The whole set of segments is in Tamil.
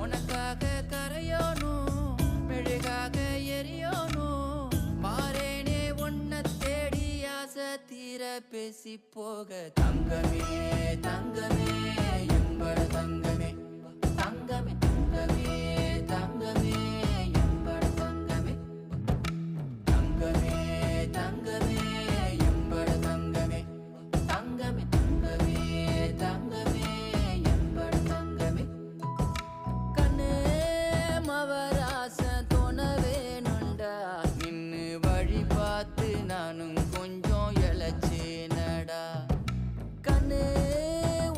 உனக்காக கரையோனும் மெழுகாக எரியோனும் மாறேனே உன்னை தேடி ஆசை தீர பேசி போக தங்கமே தங்கமே எம்பட தங்கமே தங்கமே தங்கமே தங்கமே எம்பட தங்கமே தங்கமே தங்கமே எம்பட தங்கமே தங்கமே தங்கமே தங்கமே எம்பட தங்கமே கண்ணே மவராச தோணவேனுண்டா நின்னு வழி பார்த்து நானும் கொஞ்சம் இழைச்சேனடா கண்ணே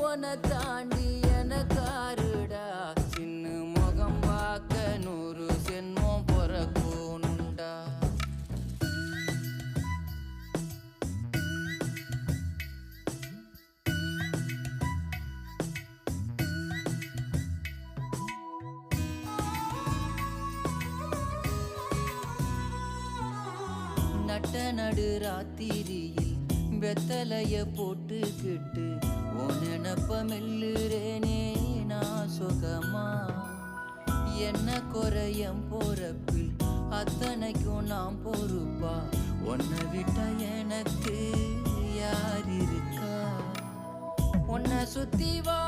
உன தாண்டி எனக்காருடா சின்ன முகம் பார்க்க 100 சென்மம் பொறக்கோனுண்டா நட்ட நடு ராத்திரியில் வெத்தலைய போட்டுக்கிட்டு உன் நினப்ப மெல்லுறேனே நான் சுகமா என்ன குறையம் போறப்பில் அத்தனைக்கும் நான் பொறுப்பா உன்னை விட்டா எனக்கு யார் இருக்கா உன்னை சுத்தி வா